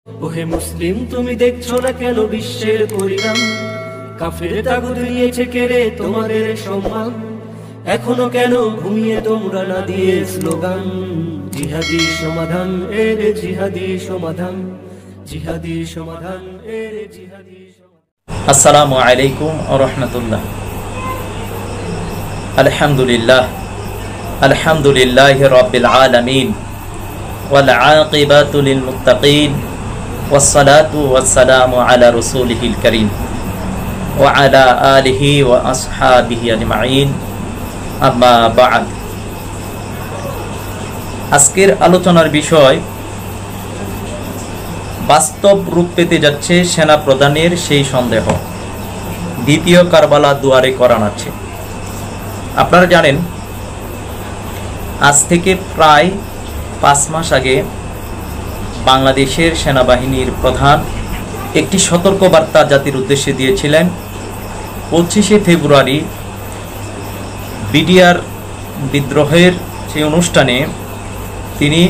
ওহে মুসলিম, তুমি দেখছো না কেন বিশ্বের পরিণাম? কাফের তাগুত নিয়েছে কেড়ে তোমাদের সম্মান। এখনো কেন ঘুমিয়ে তোমরা না দিয়ে স্লোগান? জিহাদি সমাধান এর জিহাদি সমাধান, জিহাদি সমাধান এর জিহাদি সমাধান। আসসালামু আলাইকুম ওয়া রাহমাতুল্লাহ। আলহামদুলিল্লাহি রাব্বিল আলামিন ওয়াল আকিবাতু লিল মুত্তাকিন ওয়াস সালাতু ওয়াস সালামু আলা রাসূলিহিল কারীম ওয়া আলা আলিহি ওয়া আসহাবিহি আজমাইন, আম্মা বা'দ। আজকের আলোচনার বিষয় বাস্তব রূপ পেতে যাচ্ছে সেনা প্রধানের সেই সন্দেহ। দ্বিতীয় কারবালা দুয়ারে করান আছে। আপনারা জানেন, আজ থেকে প্রায় 5 মাস আগে বাংলাদেশের সেনাবাহিনীর প্রধান একটি সতর্কবার্তা জাতির উদ্দেশ্যে দিয়েছিলেন। 25শে ফেব্রুয়ারি বিডিআর বিদ্রোহের সেই অনুষ্ঠানে তিনি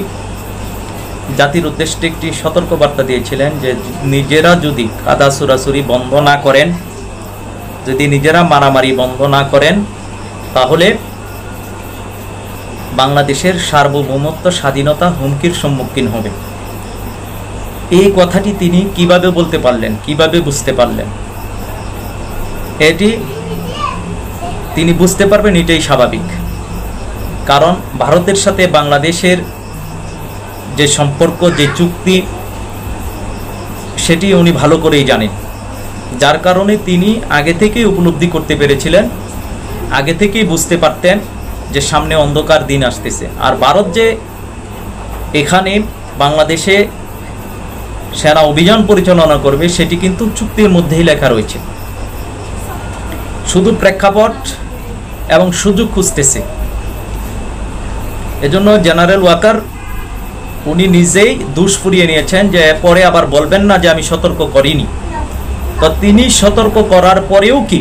জাতির উদ্দেশ্যে একটি সতর্কবার্তা দিয়েছিলেন যে নিজেরা যদি কাদা ছুড়াছুড়ি বন্ধ না করেন, যদি নিজেরা মারামারি বন্ধ না করেন, তাহলে বাংলাদেশের সার্বভৌমত্ব স্বাধীনতা হুমকির সম্মুখীন হবে। এই কথাটি তিনি কিভাবে বলতে পারলেন, কিভাবে বুঝতে পারলেন? এটি তিনি বুঝতে পারবেন, এটাই স্বাভাবিক। কারণ ভারতের সাথে বাংলাদেশের যে সম্পর্ক, যে চুক্তি, সেটি উনি ভালো করেই জানেন। যার কারণে তিনি আগে থেকেই উপলব্ধি করতে পেরেছিলেন, আগে থেকেই বুঝতে পারতেন যে সামনে অন্ধকার দিন আসতেছে। আর ভারত যে এখানে বাংলাদেশে সেনা অভিযান পরিচালনা করবে, সেটি কিন্তু চুক্তির মধ্যেই লেখা রয়েছে। শুধু প্রেক্ষাপট এবং সুযোগ খুঁজতেছে। এজন্য জেনারেল ওয়াকার উনি নিজেই দুষ ফুরিয়ে নিয়েছেন যে পরে আবার বলবেন না যে আমি সতর্ক করিনি। তো তিনি সতর্ক করার পরেও কি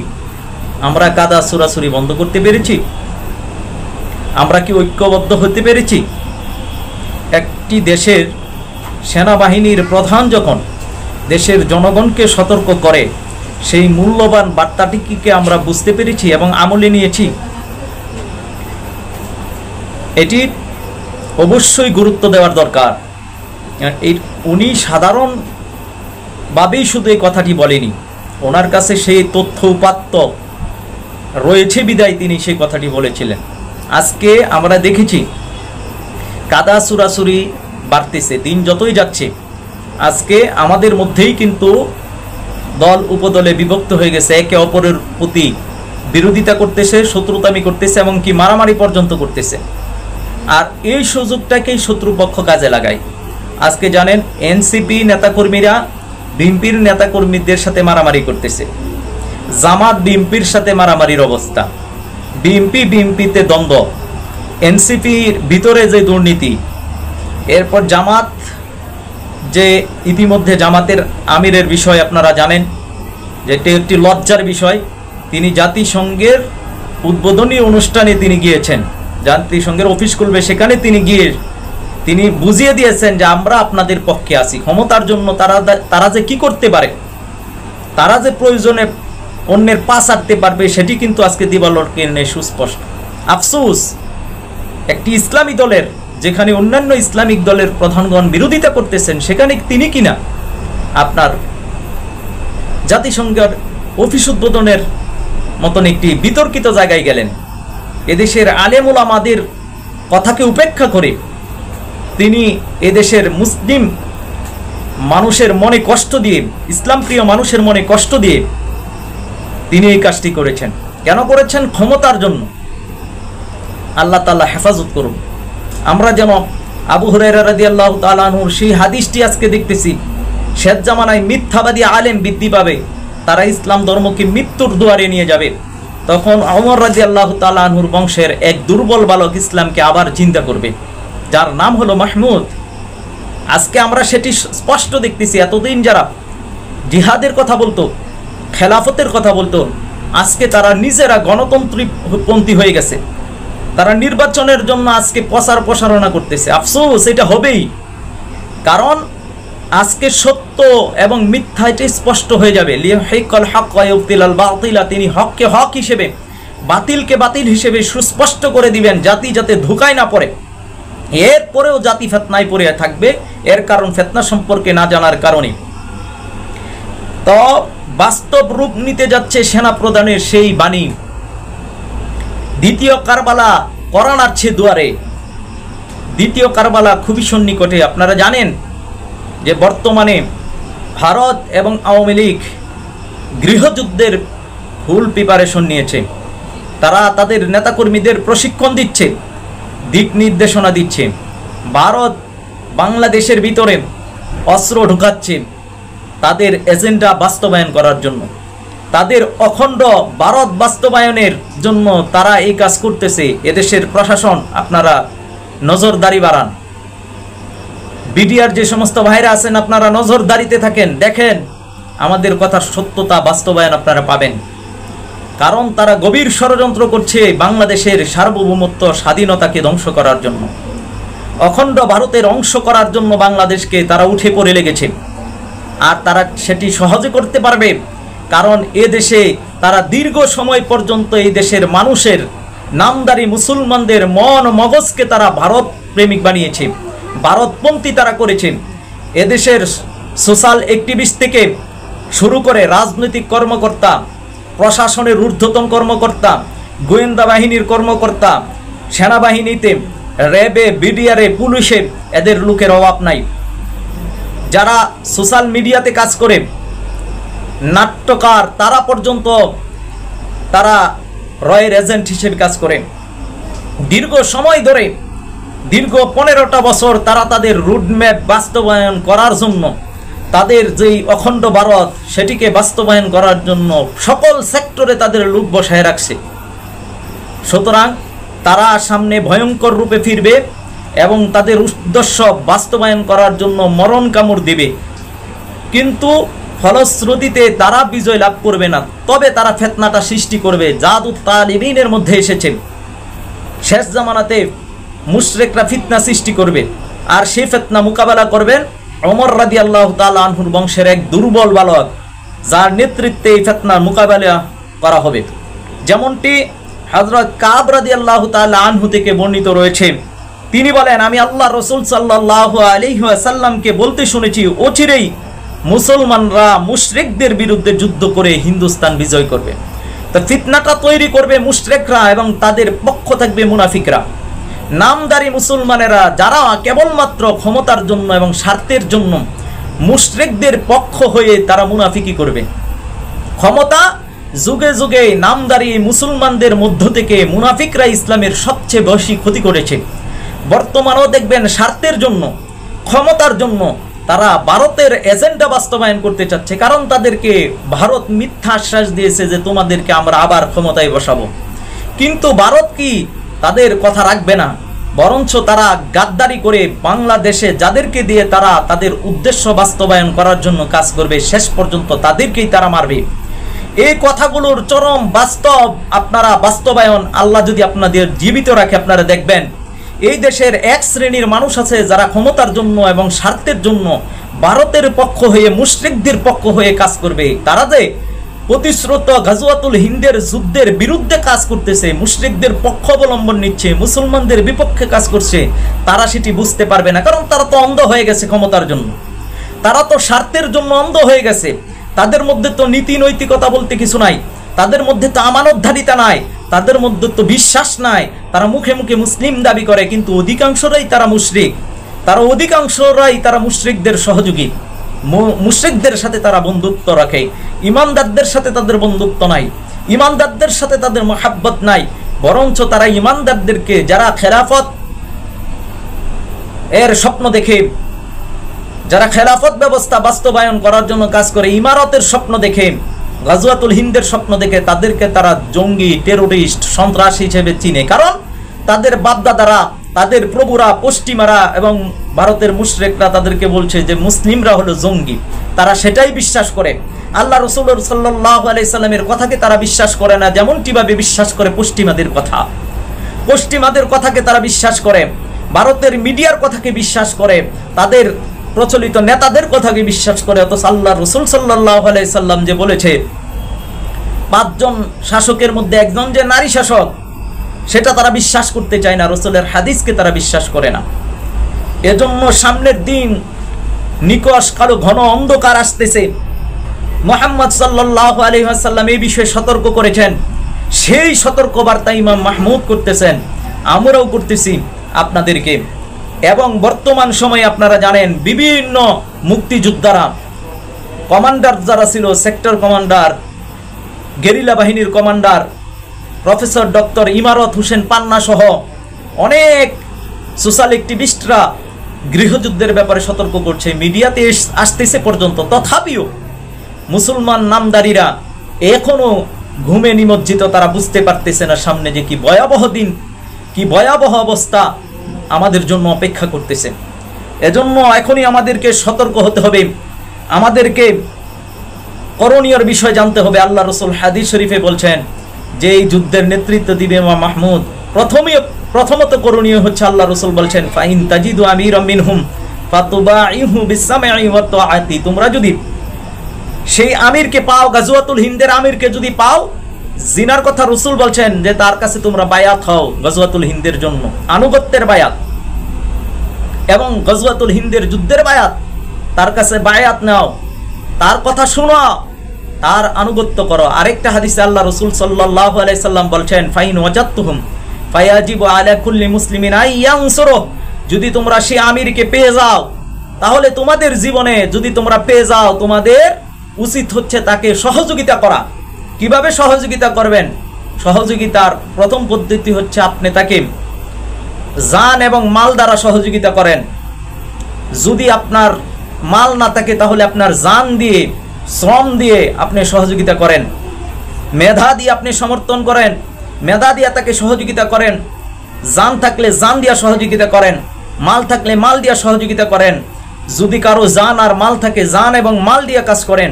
আমরা কাদা ছুড়াছুড়ি বন্ধ করতে পেরেছি? আমরা কি ঐক্যবদ্ধ হতে পেরেছি? একটি দেশের সেনাবাহিনীর প্রধান যখন দেশের জনগণকে সতর্ক করে, সেই মূল্যবান বার্তাটিকে আমরা বুঝতে পেরেছি এবং আমলে নিয়েছি। এটি অবশ্যই গুরুত্ব দেওয়ার দরকার। উনি সাধারণভাবেই শুধু এই কথাটি বলেনি, ওনার কাছে সেই তথ্য উপাত্ত রয়েছে বিদায় তিনি সেই কথাটি বলেছিলেন। আজকে আমরা দেখেছি কাদা ছুড়াছুড়ি বাড়তেছে, দিন যতই যাচ্ছে। আজকে আমাদের মধ্যেই কিন্তু দল উপদলে বিভক্ত হয়ে গেছে, একে অপরের প্রতি বিরোধিতা করতেছে, শত্রুতামি করতেছে, এবং কি মারামারি পর্যন্ত করতেছে। আর এই সুযোগটাকেই শত্রুপক্ষ কাজে লাগায়। আজকে জানেন, এনসিপি নেতাকর্মীরা বিএনপির নেতাকর্মীদের সাথে মারামারি করতেছে, জামাত বিএনপির সাথে মারামারির অবস্থা, বিএনপিতে দ্বন্দ্ব, এনসিপির ভিতরে যে দুর্নীতি, এরপর জামাত যে ইতিমধ্যে জামাতের আমিরের বিষয় আপনারা জানেন যে এটি একটি লজ্জার বিষয়। তিনি জাতিসংঘের উদ্বোধনী অনুষ্ঠানে তিনি গিয়েছেন, জাতিসংঘের অফিস খুলবে, সেখানে তিনি গিয়ে তিনি বুঝিয়ে দিয়েছেন যে আমরা আপনাদের পক্ষে আছি। ক্ষমতার জন্য তারা যে কি করতে পারে, তারা যে প্রয়োজনে অন্যের পা চাটতে পারবে, সেটি কিন্তু আজকে দিবালোকে সুস্পষ্ট। আফসোস, একটি ইসলামী দলের, যেখানে অন্যান্য ইসলামিক দলের প্রধানগণ বিরোধিতা করতেছেন, সেখানে তিনি কিনা আপনার জাতিসংঘের অফিস উদ্বোধনের মতন একটি বিতর্কিত জায়গায় গেলেন। এদেশের আলেম ওলামাদের কথাকে উপেক্ষা করে তিনি এদেশের মুসলিম মানুষের মনে কষ্ট দিয়ে, ইসলাম প্রিয় মানুষের মনে কষ্ট দিয়ে তিনি এই কাজটি করেছেন। কেন করেছেন? ক্ষমতার জন্য। আল্লাহ তাআলা হেফাজত করুন। আমরা যেন আবু হুরায়রা রাদিয়াল্লাহু তাআলা আনহুর সেই হাদিসটি আজকে দেখতেছি, শেষ জামানায় মিথ্যাবাদী আলেম বৃদ্ধি পাবে, তারা ইসলাম ধর্মকে মৃত্যুর দুয়ারে নিয়ে যাবে। তখন ওমর রাদিয়াল্লাহু তাআলা আনহুর বংশের এক দুর্বল বালক ইসলামকে আবার জিন্দা করবে, যার নাম হলো মাহমুদ। আজকে আমরা সেটি স্পষ্ট দেখতেছি। এতদিন যারা জিহাদের কথা বলতো, খেলাফতের কথা বলতো, আজকে তারা নিজেরা গণতন্ত্রপন্থী হয়ে গেছে। তারা নির্বাচনের জন্য আজকে প্রচারণা করতেছে। আফসোস, এটা হবেই। কারণ আজকে সত্য এবং মিথ্যা এটি স্পষ্ট হয়ে যাবে। লিয়াহিকাল হক ওয়া ইউবতিলাল বাতিলা, তিনি হককে হক হিসেবে বাতিলকে বাতিল হিসেবে সুস্পষ্ট করে দিবেন, জাতি যাতে ধোঁকায় না পড়ে। এরপরেও জাতি ফিতনায় পড়ে থাকবে, এর কারণ ফিতনা সম্পর্কে না জানার কারণে। তো বাস্তব রূপ নিতে যাচ্ছে সেনা প্রধানের সেই বাণী। দ্বিতীয় কারবালা কোরআন আসছে দুয়ারে। দ্বিতীয় কারবালা খুবই সন্নিকটে। আপনারা জানেন যে বর্তমানে ভারত এবং আওয়ামী লীগ গৃহযুদ্ধের ফুল প্রিপারেশন নিয়েছে। তারা তাদের নেতাকর্মীদের প্রশিক্ষণ দিচ্ছে, দিক নির্দেশনা দিচ্ছে। ভারত বাংলাদেশের ভিতরে অস্ত্র ঢুকাচ্ছে তাদের এজেন্ডা বাস্তবায়ন করার জন্য, তাদের অখণ্ড ভারত বাস্তবায়নের জন্য তারা এই কাজ করতেছে। এদেশের প্রশাসন আপনারা নজরদারি বাড়ান, বিডিআর যে সমস্ত ভাইরা আছেন আপনারা নজরদারিতে থাকেন, দেখেন আমাদের কথার সত্যতা বাস্তবায়ন আপনারা পাবেন। কারণ তারা গভীর ষড়যন্ত্র করছে বাংলাদেশের সার্বভৌমত্ব স্বাধীনতাকে ধ্বংস করার জন্য, অখণ্ড ভারতের অংশ করার জন্য বাংলাদেশকে তারা উঠে পড়ে লেগেছে। আর তারা সেটি সহজে করতে পারবে, কারণ এ দেশে তারা দীর্ঘ সময় পর্যন্ত এই দেশের মানুষের নামদারি মুসলমানদের মন মগজকে তারা ভারত প্রেমিক বানিয়েছে, ভারতপন্থী তারা করেছে। এদেশের সোশ্যাল অ্যাক্টিভিস্ট থেকে শুরু করে রাজনৈতিক কর্মকর্তা, প্রশাসনের ঊর্ধ্বতন কর্মকর্তা, গোয়েন্দা বাহিনীর কর্মকর্তা, সেনাবাহিনীতে, র্যাবে, বিডিআরে, পুলিশে এদের লোকের অভাব নাই। যারা সোশ্যাল মিডিয়াতে কাজ করে, নাট্যকার, তারা পর্যন্ত তারা রয়ের এজেন্ট হিসেবে কাজ করে। দীর্ঘ সময় ধরে, দীর্ঘ 15টা বছর তারা তাদের রুটম্যাপ বাস্তবায়ন করার জন্য, তাদের যেই অখণ্ড ভারত সেটিকে বাস্তবায়ন করার জন্য সকল সেক্টরে তাদের লোক বসায় রাখছে। সুতরাং তারা সামনে ভয়ঙ্কর রূপে ফিরবে এবং তাদের উদ্দেশ্য বাস্তবায়ন করার জন্য মরণ কামড় দিবে, কিন্তু ফলশ্রুতিতে তারা বিজয় লাভ করবে না। তবে তারা ফিতনাটা সৃষ্টি করবে। জাদুত তালিবিনের মধ্যে এসেছে, শেষ জামানাতে মুশরিকরা ফিতনা সৃষ্টি করবে, আর সেই ফিতনা মোকাবেলা করবেন ওমর রাদিয়াল্লাহু তাআলা আনহুর বংশের এক দুর্বল বালক, যার নেতৃত্বে এই ফিতনার মোকাবেলা করা হবে। যেমনটি হযরত কাব রাদিয়াল্লাহু তাআলা আনহু থেকে বর্ণিত রয়েছে, তিনি বলেন, আমি আল্লাহ রাসূল সাল্লাল্লাহু আলাইহি ওয়াসাল্লামকে বলতে শুনেছি, অচিরেই মুসলমানরা মুশরিকদের বিরুদ্ধে যুদ্ধ করে হিন্দুস্তান বিজয় করবে। তো ফিতনাটা তৈরি করবে মুশরিকরা এবং তাদের পক্ষ থাকবে মুনাফিকরা। নামদারি মুসলমানেরা যারা কেবলমাত্র ক্ষমতার জন্য এবং স্বার্থের জন্য মুশরিকদের পক্ষ হয়ে তারা মুনাফিকি করবে। ক্ষমতা যুগে যুগে নামদারি মুসলমানদের মধ্য থেকে মুনাফিকরা ইসলামের সবচেয়ে বেশি ক্ষতি করেছে। বর্তমানেও দেখবেন স্বার্থের জন্য, ক্ষমতার জন্য তারা ভারতের এজেন্ডা বাস্তবায়ন করতে চাচ্ছে। কারণ তাদেরকে ভারত মিথ্যা আশ্বাস দিয়েছে যে তোমাদেরকে আমরা আবার ক্ষমতায় বসাবো, কিন্তু ভারত কি তাদের কথা রাখবে না, বরঞ্চ তারা গাদ্দারি করে বাংলাদেশে যাদেরকে দিয়ে তারা তাদের উদ্দেশ্য বাস্তবায়ন করার জন্য কাজ করবে, শেষ পর্যন্ত তাদেরকেই তারা মারবে। এই কথাগুলোর চরম বাস্তব আপনারা বাস্তবায়ন আল্লাহ যদি আপনাদের জীবিত রাখে, আপনারা দেখবেন এই দেশের এক শ্রেণীর মানুষ আছে যারা ক্ষমতার জন্য এবং স্বার্থের জন্য ভারতের পক্ষ হয়ে মুশরিকদের পক্ষ হয়ে কাজ করবে। তারা যে প্রতিশ্রুত গাজওয়াতুল হিন্দের যুদ্ধের বিরুদ্ধে কাজ করতেছে, মুশরিকদের পক্ষ অবলম্বন নিচ্ছে, মুসলমানদের বিপক্ষে কাজ করছে, তারা সেটি বুঝতে পারবে না। কারণ তারা তো অন্ধ হয়ে গেছে ক্ষমতার জন্য, তারা তো স্বার্থের জন্য অন্ধ হয়ে গেছে। তাদের মধ্যে তো নীতি নৈতিকতা বলতে কিছু নাই, তাদের মধ্যে তো আমানতধারিতা নাই, তাদের মধ্যে তো বিশ্বাস নাই। তারা মুখে মুখে মুসলিম দাবি করে, কিন্তু অধিকাংশরাই তারা মুশরিক, অধিকাংশরাই তারা মুশরিকদের সহযোগী, মুশরিকদের সাথে তারা বন্ধুত্ব রাখে। ইমানদারদের সাথে তাদের বন্ধুত্ব নাই, ইমানদারদের সাথে তাদের মহাব্বত নাই, বরঞ্চ তারা ইমানদারদেরকে যারা খেলাফত এর স্বপ্ন দেখে, যারা খেলাফত ব্যবস্থা বাস্তবায়ন করার জন্য কাজ করে, ইমারতের স্বপ্ন দেখে, গাজওয়াতুল হিন্দের স্বপ্ন দেখে, তাদেরকে তারা জঙ্গি, টেরোরিস্ট, সন্ত্রাসী হিসেবে চিনে। কারণ তাদের বাপদাদারা, তাদের প্রভুরা, পশ্চিমারা এবং ভারতের মুশরিকরা তাদেরকে বলছে যে মুসলিমরা হলো জঙ্গি। তারা সেটাই বিশ্বাস করে। আল্লাহ রাসূল সাল্লাল্লাহু আলাইহি সাল্লামের কথাকে তারা বিশ্বাস করে না, যেমনটিভাবে বিশ্বাস করে পশ্চিমাদের কথা। পশ্চিমাদের কথাকে তারা বিশ্বাস করে, ভারতের মিডিয়ার কথাকে বিশ্বাস করে, তাদের প্রচলিত নেতাদের কথাকে বিশ্বাস করে, অথচ আল্লাহ রাসূল সাল্লাল্লাহু আলাইহি সাল্লাম যে বলেছে 5 জন শাসকের মধ্যে একজন যে নারী শাসক, সেটা তারা বিশ্বাস করতে চায় না, রাসূলের হাদিসকে তারা বিশ্বাস করে না। এজন্য সামনের দিন নিকষ কালো ঘন অন্ধকার আসতেছে। মুহাম্মদ সাল্লাল্লাহু আলাইহি ওয়াসাল্লাম এই বিষয়ে সতর্ক করেছেন, সেই সতর্ক বার্তা ইমাম মাহমুদ করতেছেন, আমরাও করতেছি আপনাদেরকে। এবং বর্তমান সময়ে আপনারা জানেন বিভিন্ন মুক্তিযোদ্ধারা, কমান্ডার যারা ছিল, সেক্টর কমান্ডার, গেরিলা বাহিনীর কমান্ডার, প্রফেসর ডক্টর ইমারত হোসেন পান্না সহ অনেক সোশ্যাল অ্যাক্টিভিস্টরা গৃহযুদ্ধের ব্যাপারে সতর্ক করছে, মিডিয়াতে আসতেছে পর্যন্ত। তথাপিও মুসলমান নামদারিরা এখনো ঘুমে নিমজ্জিত, তারা বুঝতে পারতেছে না সামনে যে কি ভয়াবহ দিন, কি ভয়াবহ অবস্থা আমাদের জন্য অপেক্ষা করতেছে। এজন্য এখনই আমাদেরকে সতর্ক হতে হবে, আমাদেরকে করণীয় বিষয় জানতে হবে। আল্লাহ রাসূল হাদিস শরীফে বলছেন যে এই যুদ্ধের নেতৃত্ব দিবে ইমাম মাহমুদ। প্রথমত করণীয় হচ্ছে, আল্লাহ রাসূল বলছেন ফাইন তাজিদু আমিরাম মিনহুম ফাতুবাইহু বিসসামঈ ওয়াত তাআতি, তোমরা যদি সেই আমিরকে পাও, গাজওয়াতুল হিন্দের আমিরকে যদি পাও, জিনার কথা রাসূল বলছেন যে তার কাছে তোমরা বায়াত হও গাজওয়াতুল হিন্দের জন্য, আনুগত্যের বায়াত, এবং গাজওয়াতুল হিন্দের যুদ্ধের বায়াত, তার কাছে বায়াত নাও, তার কথা শোনো, তার আনুগত্য করো। আরেকটা হাদিসে আল্লাহ রাসূল সাল্লাল্লাহু আলাইহি সাল্লাম বলছেন ফাইন ওয়াজাদতুহুম ফায়াজিবু আলা কুল্লি মুসলিমিন আইয়ানসুরু, যদি তোমরা সেই আমিরকে পেয়ে যাও, তাহলে তোমাদের জীবনে যদি তোমরা পেয়ে যাও, তোমাদের উচিত হচ্ছে তাকে সহযোগিতা করা। কিভাবে সহযোগিতা করবেন? সহযোগিতার প্রথম পদ্ধতি হচ্ছে আপনি তাকে জান এবং মাল দ্বারা সহযোগিতা করেন। যদি আপনার মাল না থাকে তাহলে আপনার জান দিয়ে, শ্রম দিয়ে আপনি সহযোগিতা করেন, মেধা দিয়ে আপনি সমর্থন করেন, মেধা দিয়ে তাকে সহযোগিতা করেন, জান থাকলে জান দিয়া সহযোগিতা করেন, মাল থাকলে মাল দিয়া সহযোগিতা করেন। যদি কারো জান আর মাল থাকে, জান এবং মাল দিয়ে কাজ করেন।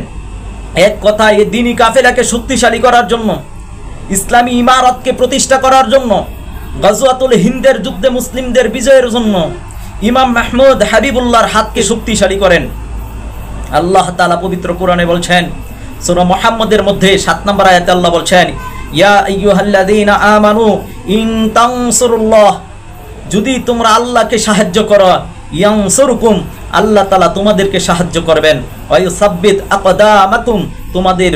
এক কথায় এই দ্বীনি কাফেলাকে শক্তিশালী করার জন্য, ইসলামী ইমারতকে প্রতিষ্ঠা করার জন্য, গাজওয়াতুল হিন্দের যুদ্ধে মুসলিমদের বিজয়ের জন্য ইমাম মাহমুদ হাবিবুল্লাহর হাতকে শক্তিশালী করেন। আল্লাহ তাআলা পবিত্র কোরআনে বলছেন, সূরা মুহাম্মদের মধ্যে 7 নম্বর আয়াতে আল্লাহ বলছেন, ইয়া আইয়ুহাল্লাযীনা আমানু ইন তানসুরুল্লাহ, যদি তোমরা আল্লাহকে সাহায্য করো, ইয়ানসুরকুম, আল্লাহ তাআলা তোমাদেরকে সাহায্য করবেন, ওয়া ইউসাব্বিত আকদামাকুম, তোমাদের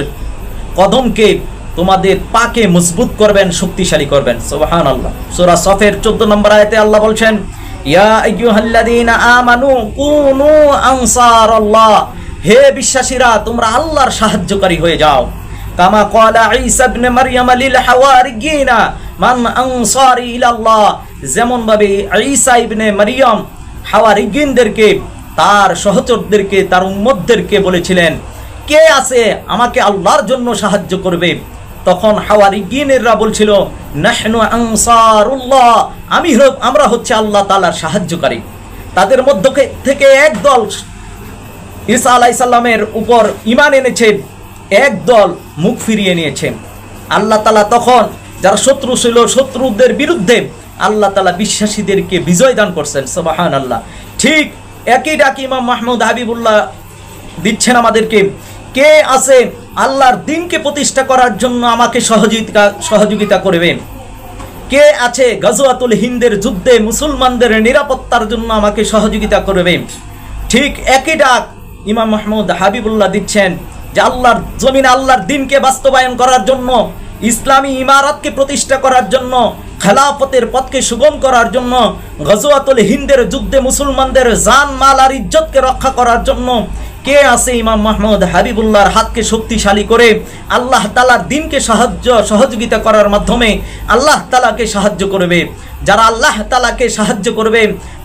কদমকে, তোমাদের পাকে মজবুত করবেন, শক্তিশালী করবেন। সুবহানাল্লাহ। সূরা সফের 14 নম্বর আয়াতে আল্লাহ বলছেন, ইয়া আইয়ুহাল্লাযীনা আমানু কুনু আনসারাল্লাহ, হে বিশ্বাসীরা তোমরা আল্লাহর সাহায্যকারী হয়ে যাও। কামা ক্বালা ঈসা ইবনে মারইয়াম লিল হাওয়ারিয়িনা মান আনসারি ইলাল্লাহ, যেমন ভাবে ঈসা ইবনে মারইয়াম হাওয়ারিয়িনদেরকে, তার সহচরদেরকে, তার উম্মতদেরকে বলেছিলেন, কে আছে আমাকে আল্লাহর জন্য সাহায্য করবে? তখন হাওয়ারিয়িনেরা বলছিল, নাহনু আনসারুল্লাহ, আমরা হচ্ছে আল্লাহ তাআলার সাহায্যকারী। তাদের মধ্য থেকে একদল ঈসা আলাইহিস সালামের উপর ঈমান এনেছে, একদল মুখ ফিরিয়ে নিয়েছে। আল্লাহ তাআলা তখন যারা শত্রু ছিল, শত্রুদের বিরুদ্ধে আল্লাহ তাআলা বিশ্বাসীদেরকে বিজয় দান করছেন। সুবহানাল্লাহ। ঠিক একই ডাক ইমাম মাহমুদ হাবিবুল্লাহ দিচ্ছেন আমাদেরকে, কে আছে আল্লাহর দ্বীনকে প্রতিষ্ঠা করার জন্য আমাকে সহযোগিতা করবে? কে আছে গাজওয়াতুল হিন্দের যুদ্ধে মুসলমানদের নিরাপত্তার জন্য আমাকে সহযোগিতা করবে? ঠিক একই ডাক ইমাম মাহমুদ হাবিবুল্লাহ দিচ্ছেন যে আল্লাহর জমিনে আল্লাহর দ্বীনকে বাস্তবায়ন করার জন্য, ইসলামী ইমারতকে প্রতিষ্ঠা করার জন্য, খেলাফতের পথকে সুগম করার জন্য, গাজওয়াতুল হিন্দের যুদ্ধে মুসলমানদের জান মাল আর ইজ্জতকে রক্ষা করার জন্য কে আছে ইমাম মাহমুদ হাবিবুল্লাহর হাতকে শক্তিশালী করে আল্লাহ তাআলার দ্বীনকে সহযোগিতা করার মাধ্যমে আল্লাহ তাআলাকে সাহায্য করবে? যারা আল্লাহ তাআলাকে সাহায্য করবে,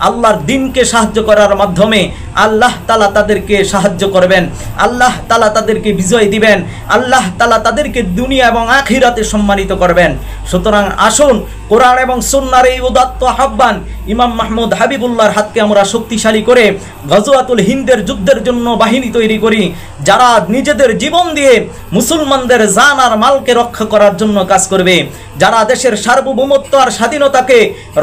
আল্লাহর দ্বীনকে সাহায্য করার মাধ্যমে আল্লাহ তাআলা তাদেরকে সাহায্য করবেন, আল্লাহ তাআলা তাদেরকে বিজয় দিবেন, আল্লাহ তাআলা তাদেরকে দুনিয়া এবং আখিরাতে সম্মানিত করবেন। সুতরাং আসুন কোরআন এবং সুন্নাহর এই উদাত্ত আহ্বান ইমাম মাহমুদ হাবিবুল্লাহর হাতকে আমরা শক্তিশালী করে গাজওয়াতুল হিন্দের যুদ্ধের জন্য বাহিনী তৈরি করি, যারা নিজেদের জীবন দিয়ে মুসলমানদের জান আর মালকে রক্ষা করার জন্য কাজ করবে, যারা দেশের সার্বভৌমত্ব আর স্বাধীনতাকে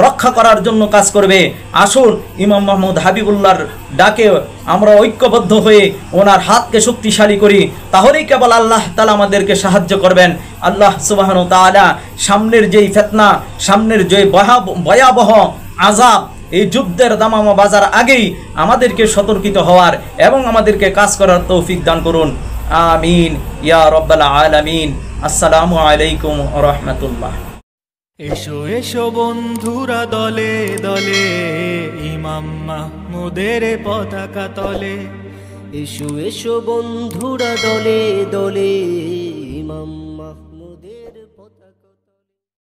রক্ষা করার জন্য কাজ করবে। আসুন ইমাম মাহমুদ হাবিবুল্লাহর ডাকে আমরা ঐক্যবদ্ধ হয়ে ওনার হাতকে শক্তিশালী করি, তাহলেই কেবল আল্লাহ তাআলা আমাদেরকে সাহায্য করবেন। আল্লাহ সুবহানাহু ওয়া তাআলা সামনের যেই ফিতনা, সামনের যে ভয়াবহ আযাব, এই যুদ্ধের দামামা বাজার আগেই আমাদেরকে সতর্কিত হওয়ার এবং আমাদেরকে কাজ করার তৌফিক দান করুন। আমিন ইয়া রাব্বাল আলামিন। আসসালামু আলাইকুম ওয়া রাহমাতুল্লাহ। এসো এসো বন্ধুরা দলে দলে, ইমাম মাহমুদের পতাকা তলে। এসো এসো বন্ধুরা দলে দলে, ইমাম